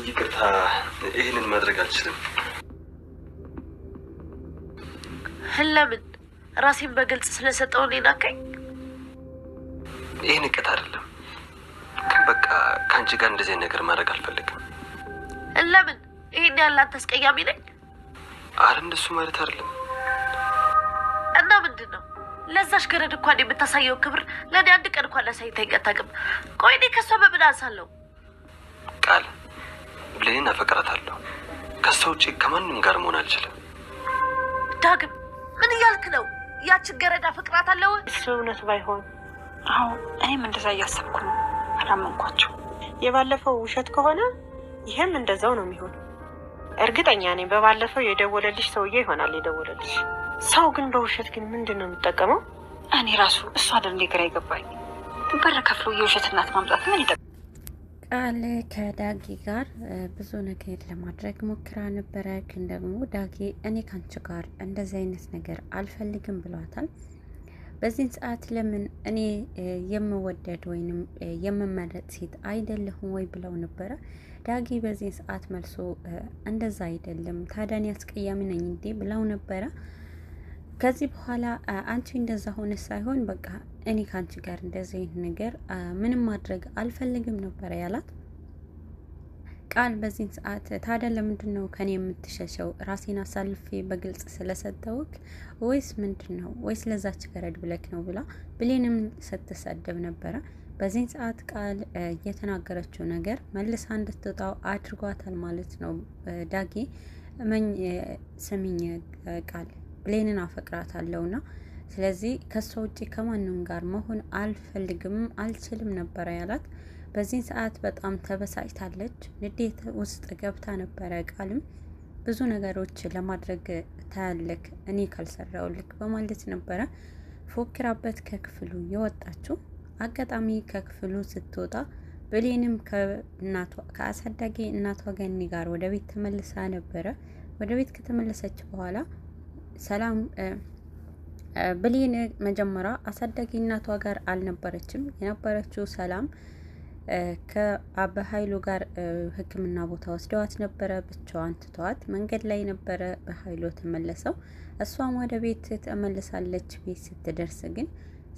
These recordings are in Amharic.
ይቅርታ ይሄንን ማድረግ አልችልም። ለምን? ራሴን በግልጽ ስለሰጠው እኔ ናከኝ። ይሄ ንቀት አይደለም፣ ግን በቃ ከአንቺ ጋር እንደዚህ ነገር ማድረግ አልፈልግም። ለምን? ይሄን ያላት አስቀያሚ ነኝ? አረ እንደሱ ማለት አይደለም። እና ምንድን ነው? ለዛሽ ገረድ እንኳን የምታሳየው ክብር ለእኔ አንድ ቀን እንኳን ላሳይተኝ አታውቅም። ቆይ እኔ ከሷ በምን አንሳለሁ? ቃል ብሌንን አፈቅራታለሁ። ከሷ ውጭ ከማንም ጋር መሆን አልችልም። ዳግም ምን እያልክ ነው? ያችን ገረድ አፈቅራታለሁ? እሱ እውነት ባይሆን አዎ፣ እኔም እንደዛ እያሰብኩ ነው። አላመንኳቸው። የባለፈው ውሸት ከሆነ ይህም እንደዛው ነው የሚሆን። እርግጠኛ ነኝ በባለፈው የደወለልሽ ሰውዬ ይሆናል የደወለልሽ። ሰው ግን በውሸት ግን ምንድን ነው የሚጠቀመው? እኔ ራሱ እሱ አይደል ግራ ይገባኝ። በር ከፍሎ የውሸት እናት ማምጣት ምን ይጠቅማል? ቃል ከዳጊ ጋር ብዙ ነገር ለማድረግ ሞክራ ነበረ። ግን ደግሞ ዳጊ እኔ ካንቺ ጋር እንደዚህ አይነት ነገር አልፈልግም ብሏታል። በዚህን ሰዓት ለምን እኔ የምወደድ ወይንም የምመረጥ ሴት አይደለሁም ወይ ብለው ነበረ። ዳጊ በዚህ ሰዓት መልሶ እንደዛ አይደለም ታዲያ እኔ አስቀያሚ ነኝ እንዴ ብለው ነበረ። ከዚህ በኋላ አንቺ እንደዛ ሆነ ሳይሆን በቃ እኔ ካንቺ ጋር እንደዚህ አይነት ነገር ምንም ማድረግ አልፈልግም ነበረ ያላት። ቃል በዚህን ሰዓት ታዲያ ለምንድን ነው ከኔ የምትሸሸው? ራሴን አሳልፌ በግልጽ ስለሰጠውክ ወይስ ምንድን ነው? ወይስ ለዛች ገረድ ብለክ ነው ብላ ብሌንም ስትሰደብ ነበረ። በዚህን ሰዓት ቃል የተናገረችው ነገር መልሳ እንድትወጣው አድርጓታል ማለት ነው። ዳጊ ስሚኝ ቃል ብሌንን አፈቅራታለሁና ስለዚህ ከሷ ውጪ ከማንም ጋር መሆን አልፈልግም አልችልም ነበረ ያላት። በዚህ ሰዓት በጣም ተበሳጭታለች። ንዴት ውስጥ ገብታ ነበረ። ቃልም ብዙ ነገሮች ለማድረግ ታያለክ እኔ ካልሰራውልክ በማለት ነበረ ፎክራበት ከክፍሉ የወጣችው። አጋጣሚ ከክፍሉ ስትወጣ ብሌንም ከአሳዳጊ እናቷ ገኒ ጋር ወደ ቤት ተመልሳ ነበረ። ወደ ቤት ከተመለሰች በኋላ ሰላም ብሌን መጀመሪያ አሳዳጊ እናቷ ጋር አልነበረችም የነበረችው። ሰላም ከበኃይሉ ጋር ሕክምና ቦታ ወስደዋት ነበረ። ብቻዋን ትተዋት መንገድ ላይ ነበረ በኃይሉ ተመለሰው። እሷም ወደ ቤት ተመልሳለች። ቤት ስትደርስ ግን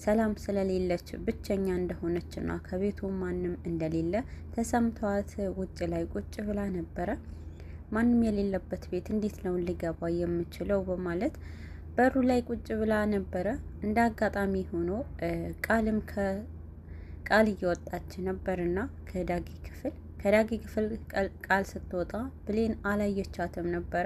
ሰላም ስለሌለች ብቸኛ እንደሆነችና ከቤቱ ማንም እንደሌለ ተሰምተዋት ውጭ ላይ ቁጭ ብላ ነበረ። ማንም የሌለበት ቤት እንዴት ነው ሊገባ የምችለው በማለት በሩ ላይ ቁጭ ብላ ነበረ። እንደ አጋጣሚ ሆኖ ቃልም ቃል እየወጣች ነበርና ከዳጊ ክፍል ቃል ስትወጣ ብሌን አላየቻትም ነበረ።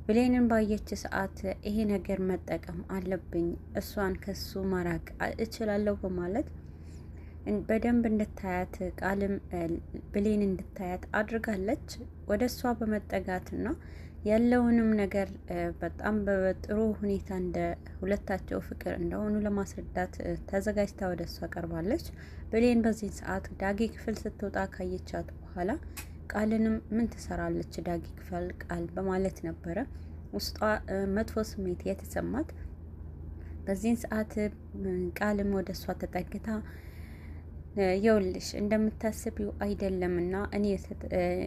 ብሌንን ባየች ሰዓት ይሄ ነገር መጠቀም አለብኝ፣ እሷን ከሱ ማራቅ እችላለሁ በማለት በደንብ እንድታያት ቃልም ብሌን እንድታያት አድርጋለች። ወደ እሷ በመጠጋትና ያለውንም ነገር በጣም በጥሩ ሁኔታ እንደ ሁለታቸው ፍቅር እንደሆኑ ለማስረዳት ተዘጋጅታ ወደ እሷ ቀርባለች። ብሌን በዚህ ሰዓት ዳጊ ክፍል ስትወጣ ካየቻት በኋላ ቃልንም ምን ትሰራለች ዳጊ ክፍል ቃል በማለት ነበረ ውስጧ መጥፎ ስሜት የተሰማት። በዚህን ሰዓት ቃልም ወደ እሷ ተጠግታ የውልሽ እንደምታስቢው አይደለምና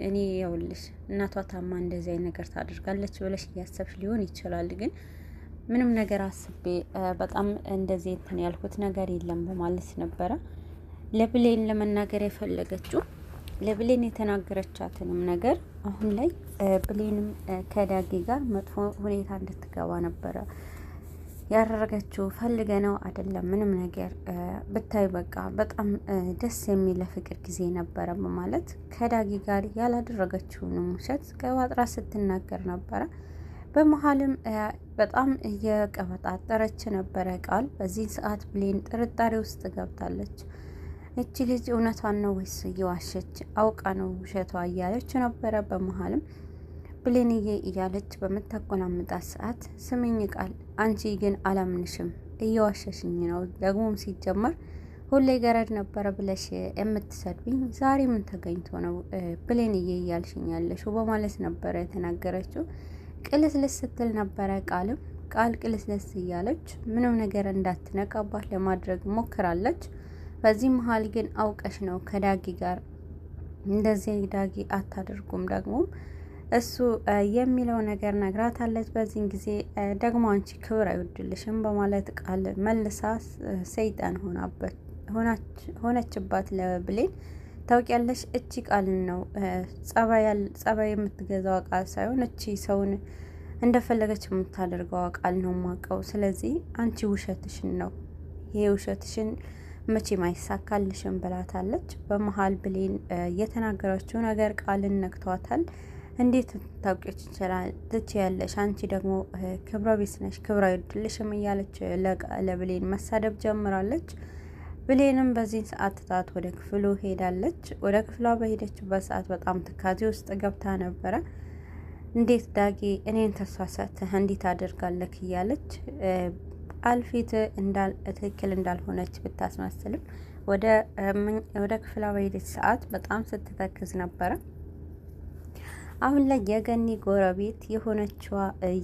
እኔ የውልሽ እናቷ ታማ እንደዚህ አይነት ነገር ታደርጋለች ብለሽ እያሰብሽ ሊሆን ይችላል፣ ግን ምንም ነገር አስቤ በጣም እንደዚህ እንትን ያልኩት ነገር የለም በማለት ነበረ ለብሌን ለመናገር የፈለገችው። ለብሌን የተናገረቻትንም ነገር አሁን ላይ ብሌንም ከዳጊ ጋር መጥፎ ሁኔታ እንድትገባ ነበረ ያደረገችው። ፈልገ ነው አይደለም ምንም ነገር ብታይ በቃ በጣም ደስ የሚል ፍቅር ጊዜ ነበረ በማለት ከዳጊ ጋር ያላደረገችውንም ውሸት ቀባጥራ ስትናገር ነበረ። በመሀልም በጣም እየቀበጣጠረች ነበረ ቃል። በዚህ ሰዓት ብሌን ጥርጣሬ ውስጥ ገብታለች። እቺ ልጅ እውነቷን ነው ወይስ እየዋሸች አውቃ ነው ውሸቷ እያለች ነበረ። በመሀልም ብሌንዬ እያለች በምታቆላምጣት ሰዓት ስምኝ ቃል አንቺ ግን አላምንሽም፣ እየዋሸሽኝ ነው። ደግሞም ሲጀመር ሁሌ ገረድ ነበረ ብለሽ የምትሰድብኝ ዛሬ ምን ተገኝቶ ነው ብሌንዬ እያልሽኝ ያለሽው በማለት ነበረ የተናገረችው። ቅልስልስ ስትል ነበረ ቃል ቅልስልስ እያለች ምንም ነገር እንዳትነቃባት ለማድረግ ሞክራለች። በዚህ መሀል ግን አውቀሽ ነው ከዳጊ ጋር እንደዚህ ዳጊ አታደርጉም ደግሞ እሱ የሚለው ነገር ነግራታለች። በዚህን ጊዜ ደግሞ አንቺ ክብር አይወድልሽም በማለት ቃል መልሳ ሰይጣን ሆነችባት ለብሌን። ታውቂያለሽ እቺ ቃል ነው ጸባይ የምትገዛው ቃል ሳይሆን እቺ ሰውን እንደፈለገች የምታደርገው ቃል ነው ማቀው። ስለዚህ አንቺ ውሸትሽን ነው ይሄ ውሸትሽን መቼም አይሳካልሽም ብላታለች። በመሀል ብሌን የተናገረችው ነገር ቃልን ነክቷታል። እንዴት ታውቂች ይችላል ትችያለሽ? አንቺ ደግሞ ክብረ ቢስ ነሽ፣ ክብረ አይወድልሽም እያለች ለብሌን መሳደብ ጀምራለች። ብሌንም በዚህ ሰዓት ትታት ወደ ክፍሉ ሄዳለች። ወደ ክፍሏ በሄደችበት ሰዓት በጣም ትካዜ ውስጥ ገብታ ነበረ። እንዴት ዳጊ እኔን ተሳሳተህ እንዴት አደርጋለክ እያለች አልፊት ትክክል እንዳልሆነች ብታስመስልም ወደ ክፍሏ በሄደች ሰዓት በጣም ስትተክዝ ነበረ። አሁን ላይ የገኒ ጎረቤት የሆነችዋ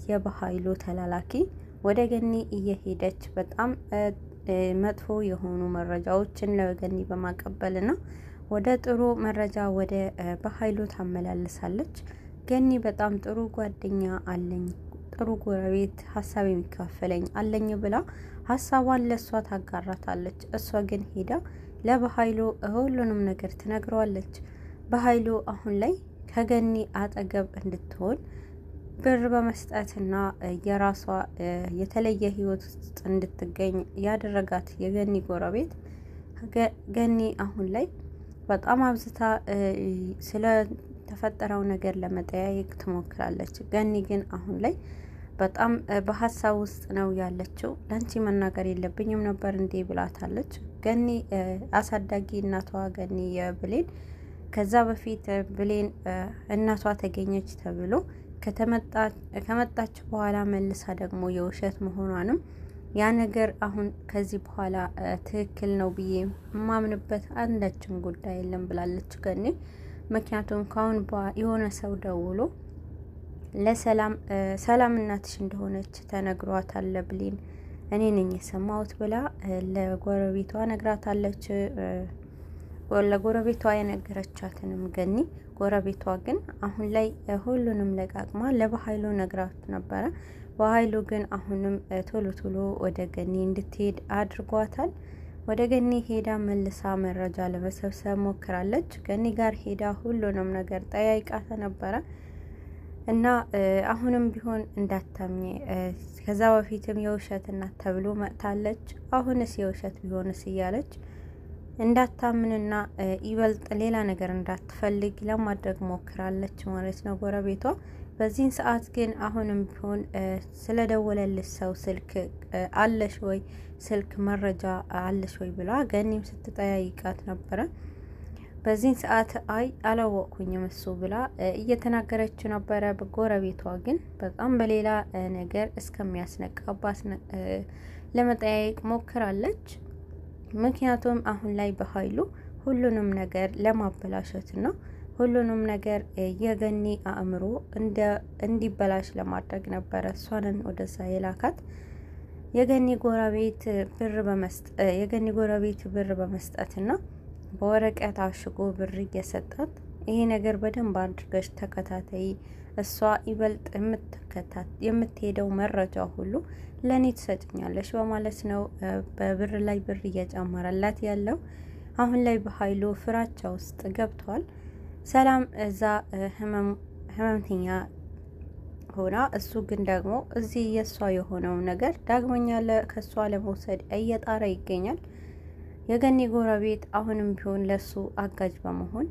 የበኃይሉ ተላላኪ ወደ ገኒ እየሄደች በጣም መጥፎ የሆኑ መረጃዎችን ለገኒ በማቀበልና ወደ ጥሩ መረጃ ወደ በኃይሉ ታመላልሳለች። ገኒ በጣም ጥሩ ጓደኛ አለኝ፣ ጥሩ ጎረቤት፣ ሀሳብ የሚካፈለኝ አለኝ ብላ ሀሳቧን ለእሷ ታጋራታለች። እሷ ግን ሄዳ ለበኃይሉ ሁሉንም ነገር ትነግረዋለች። በኃይሉ አሁን ላይ ከገኒ አጠገብ እንድትሆን ብር በመስጠትና የራሷ የተለየ ህይወት ውስጥ እንድትገኝ ያደረጋት የገኒ ጎረቤት ገኒ አሁን ላይ በጣም አብዝታ ስለተፈጠረው ነገር ለመጠያየቅ ትሞክራለች። ገኒ ግን አሁን ላይ በጣም በሀሳብ ውስጥ ነው ያለችው። ለአንቺ መናገር የለብኝም ነበር እንዴ ብላታለች። ገኒ አሳዳጊ እናቷ ገኒ የብሌን ከዛ በፊት ብሌን እናቷ ተገኘች ተብሎ ከመጣች በኋላ መልሳ ደግሞ የውሸት መሆኗንም ያ ነገር አሁን ከዚህ በኋላ ትክክል ነው ብዬ የማምንበት አንዳችም ጉዳይ የለም ብላለች ገኒ። ምክንያቱም ካሁን የሆነ ሰው ደውሎ ሰላም እናትሽ እንደሆነች ተነግሯታል ብሌን እኔ ነኝ የሰማሁት ብላ ለጎረቤቷ ነግራታለች። ለጎረቤቷ የነገረቻትንም ገኒ ጎረቤቷ ግን አሁን ላይ ሁሉንም ለቃቅማ ለበኃይሉ ነግራት ነበረ። በኃይሉ ግን አሁንም ቶሎ ወደ ገኒ እንድትሄድ አድርጓታል። ወደ ገኒ ሄዳ መልሳ መረጃ ለመሰብሰብ ሞክራለች። ገኒ ጋር ሄዳ ሁሉንም ነገር ጠያይቃተ ነበረ እና አሁንም ቢሆን እንዳታምኝ ከዛ በፊትም የውሸት እናት ተብሎ መጥታለች። አሁንስ የውሸት ቢሆንስ እያለች እንዳታምንና ይበልጥ ሌላ ነገር እንዳትፈልግ ለማድረግ ሞክራለች ማለት ነው ጎረቤቷ። በዚህን ሰዓት ግን አሁንም ቢሆን ስለደወለልሽ ሰው ስልክ አለሽ ወይ፣ ስልክ መረጃ አለሽ ወይ ብላ ገኒም ስትጠያይቃት ነበረ። በዚህን ሰዓት አይ አላወቅኩኝም እሱ ብላ እየተናገረች ነበረ። ጎረቤቷ ግን በጣም በሌላ ነገር እስከሚያስነቃባት ለመጠያየቅ ሞክራለች። ምክንያቱም አሁን ላይ በኃይሉ ሁሉንም ነገር ለማበላሸት ነው፣ ሁሉንም ነገር የገኒ አእምሮ እንዲበላሽ ለማድረግ ነበረ እሷንን ወደዛ የላካት። የገኒ ጎረቤት ብር በመስጠትና በወረቀት አሽጎ ብር እየሰጣት ይሄ ነገር በደንብ አድርገሽ ተከታተይ፣ እሷ ይበልጥ የምትሄደው መረጃ ሁሉ ለኔ ትሰጭኛለሽ በማለት ነው በብር ላይ ብር እየጨመረላት ያለው። አሁን ላይ በኃይሉ ፍራቻ ውስጥ ገብቷል። ሰላም እዛ ህመምተኛ ሆና እሱ ግን ደግሞ እዚህ የሷ የሆነው ነገር ዳግመኛ ከሷ ለመውሰድ እየጣረ ይገኛል። የገኒ ጎረቤት አሁንም ቢሆን ለሱ አጋጅ በመሆን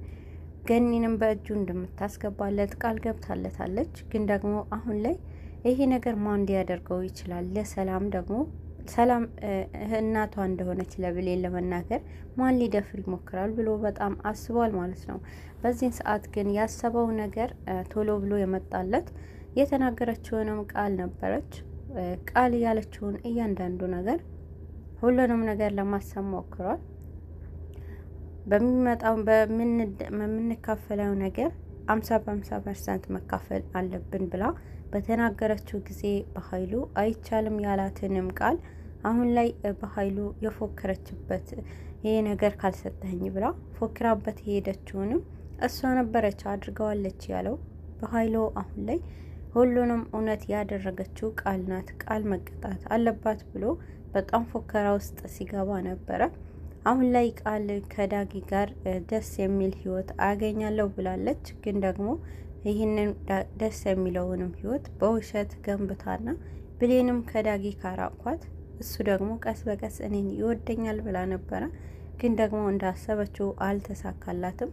ገኒንም በእጁ እንደምታስገባለት ቃል ገብታለታለች። ግን ደግሞ አሁን ላይ ይሄ ነገር ማን እንዲያደርገው ይችላል? ለሰላም ደግሞ ሰላም እናቷ እንደሆነች ለብሌን ለመናገር ማን ሊደፍር ይሞክራል ብሎ በጣም አስቧል ማለት ነው። በዚህን ሰዓት ግን ያሰበው ነገር ቶሎ ብሎ የመጣለት የተናገረችውንም ቃል ነበረች። ቃል ያለችውን እያንዳንዱ ነገር ሁሉንም ነገር ለማሰብ ሞክሯል። በሚመጣው በምንካፈለው ነገር 50% መካፈል አለብን ብላ በተናገረችው ጊዜ በኃይሉ አይቻልም ያላትንም ቃል አሁን ላይ በኃይሉ የፎከረችበት ይሄ ነገር ካልሰጠኝ ብላ ፎክራበት የሄደችውንም እሷ ነበረች አድርገዋለች ያለው በኃይሉ አሁን ላይ ሁሉንም እውነት ያደረገችው ቃል ናት፣ ቃል መቀጣት አለባት ብሎ በጣም ፉከራ ውስጥ ሲገባ ነበረ። አሁን ላይ ቃል ከዳጊ ጋር ደስ የሚል ህይወት አገኛለሁ ብላለች። ግን ደግሞ ይህንን ደስ የሚለውንም ህይወት በውሸት ገንብታና ብሌንም ከዳጊ ካራኳት እሱ ደግሞ ቀስ በቀስ እኔን ይወደኛል ብላ ነበረ። ግን ደግሞ እንዳሰበችው አልተሳካላትም።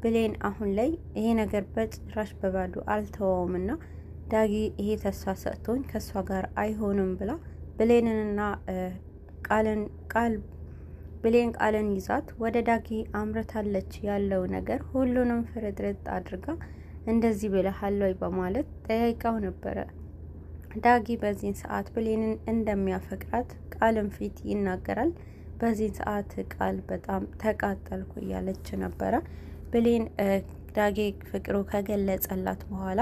ብሌን አሁን ላይ ይሄ ነገር በጭራሽ በባዶ አልተወውምና ዳጊ ይሄ ተስፋ ሰጥቶኝ ከእሷ ጋር አይሆንም ብላ ብሌንንና ብሌን ቃልን ይዛት ወደ ዳጊ አምርታለች። ያለው ነገር ሁሉንም ፍርጥርጥ አድርጋ እንደዚህ ብለሃል ወይ በማለት ጠይቃው ነበረ። ዳጊ በዚህን ሰዓት ብሌንን እንደሚያፈቅራት ቃልን ፊት ይናገራል። በዚህን ሰዓት ቃል በጣም ተቃጠልኩ እያለች ነበረ። ብሌን ዳጊ ፍቅሩ ከገለጸላት በኋላ